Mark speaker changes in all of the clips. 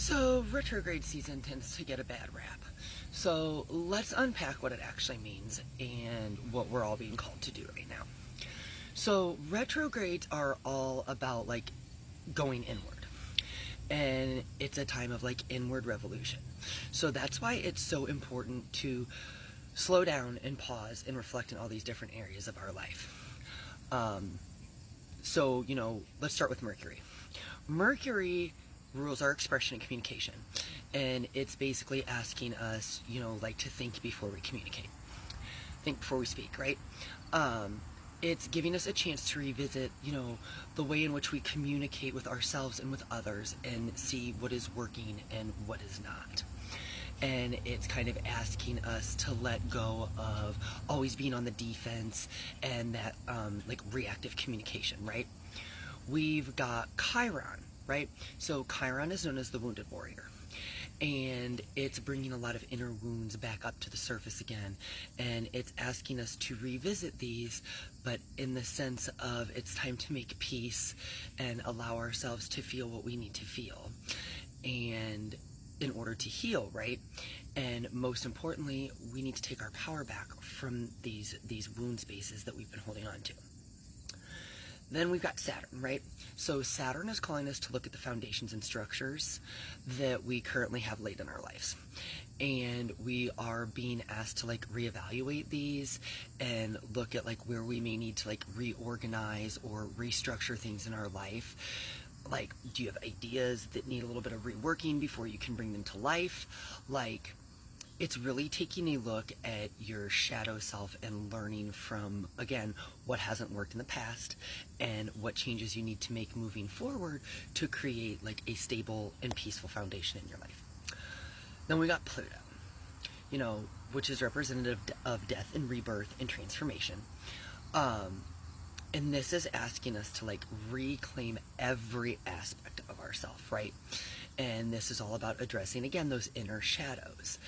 Speaker 1: So, retrograde season tends to get a bad rap. So, let's unpack what it actually means and what we're all being called to do right now. So, retrogrades are all about like going inward. And it's a time of like inward revolution. So, that's why it's so important to slow down and pause and reflect in all these different areas of our life. Let's start with Mercury. Mercury rules our expression and communication, and it's basically asking us, to think before we communicate, think before we speak, right? It's giving us a chance to revisit, the way in which we communicate with ourselves and with others and see what is working and what is not. And it's kind of asking us to let go of always being on the defense and that reactive communication, right? We've got Chiron, right? So Chiron is known as the wounded warrior, and it's bringing a lot of inner wounds back up to the surface again, and it's asking us to revisit these, but in the sense of it's time to make peace and allow ourselves to feel what we need to feel, and in order to heal, right? And most importantly, we need to take our power back from these wound spaces that we've been holding on to. Then we've got Saturn, right? So Saturn is calling us to look at the foundations and structures that we currently have laid in our lives. And we are being asked to reevaluate these and look at where we may need to reorganize or restructure things in our life. Do you have ideas that need a little bit of reworking before you can bring them to life? It's really taking a look at your shadow self and learning from, again, what hasn't worked in the past and what changes you need to make moving forward to create a stable and peaceful foundation in your life. Then we got Pluto, which is representative of death and rebirth and transformation. And this is asking us to reclaim every aspect of ourselves, right? And this is all about addressing, again, those inner shadows.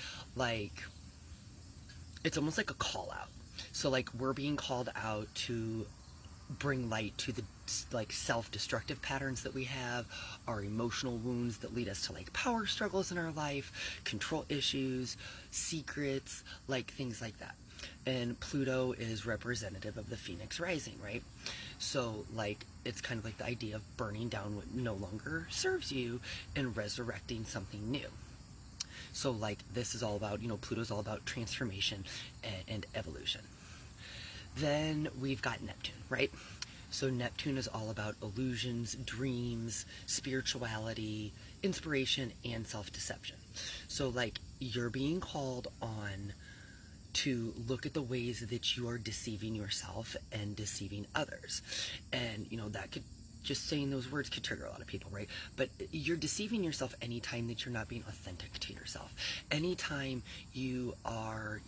Speaker 1: It's almost like a call out. So we're being called out to bring light to the self-destructive patterns that we have, our emotional wounds that lead us to power struggles in our life, control issues, secrets, things like that. And Pluto is representative of the Phoenix rising, right? So it's kind of the idea of burning down what no longer serves you and resurrecting something new. So this is all about, Pluto's all about transformation and evolution. Then we've got Neptune, right? So Neptune is all about illusions, dreams, spirituality, inspiration, and self-deception. So you're being called on to look at the ways that you are deceiving yourself and deceiving others. And, that could, just saying those words could trigger a lot of people, right? But you're deceiving yourself anytime that you're not being authentic to yourself. Anytime you are,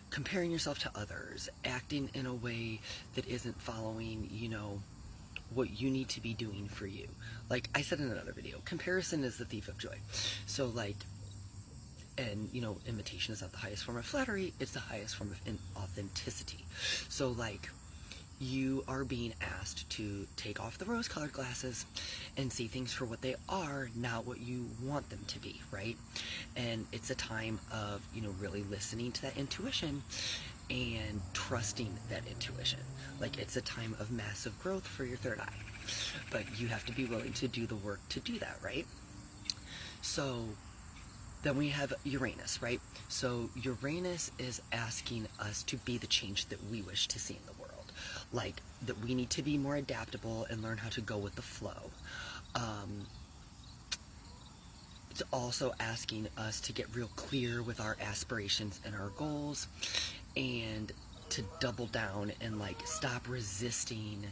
Speaker 1: comparing yourself to others, acting in a way that isn't following, what you need to be doing for you. Like I said in another video, comparison is the thief of joy. So and imitation is not the highest form of flattery, it's the highest form of authenticity. So you are being asked to take off the rose-colored glasses and see things for what they are, not what you want them to be, right? And it's a time of really listening to that intuition and trusting that intuition. It's a time of massive growth for your third eye, but you have to be willing to do the work to do that, right? So then we have Uranus, right? So Uranus is asking us to be the change that we wish to see in the world. That we need to be more adaptable and learn how to go with the flow. It's also asking us to get real clear with our aspirations and our goals, and to double down and stop resisting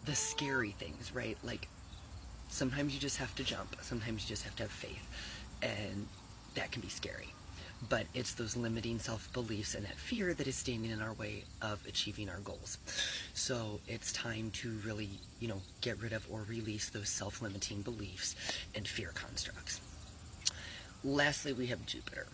Speaker 1: the scary things, right? Sometimes you just have to jump, sometimes you just have to have faith, and that can be scary. But it's those limiting self-beliefs and that fear that is standing in our way of achieving our goals. So it's time to really, get rid of or release those self-limiting beliefs and fear constructs. Lastly, we have Jupiter.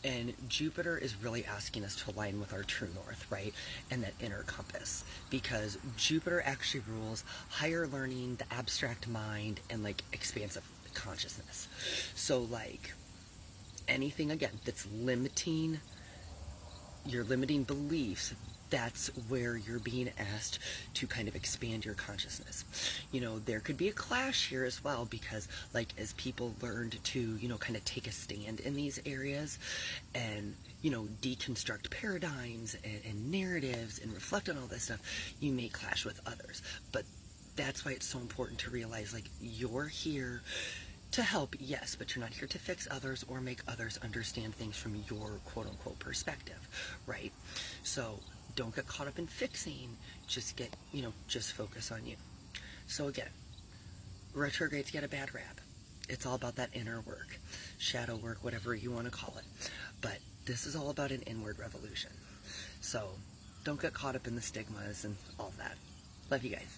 Speaker 1: And Jupiter is really asking us to align with our true north, right? And that inner compass. Because Jupiter actually rules higher learning, the abstract mind, and like expansive consciousness. So like anything again that's limiting your limiting beliefs, that's where you're being asked to kind of expand your consciousness. You know, there could be a clash here as well, because like as people learned to, you know, kind of take a stand in these areas and, you know, deconstruct paradigms and narratives and reflect on all this stuff, you may clash with others. But that's why it's so important to realize, like, you're here to help, yes, but you're not here to fix others or make others understand things from your quote-unquote perspective, right? So don't get caught up in fixing, just get, you know, just focus on you. So again, retrogrades get a bad rap. It's all about that inner work, shadow work, whatever you want to call it. But this is all about an inward revolution. So don't get caught up in the stigmas and all that. Love you guys.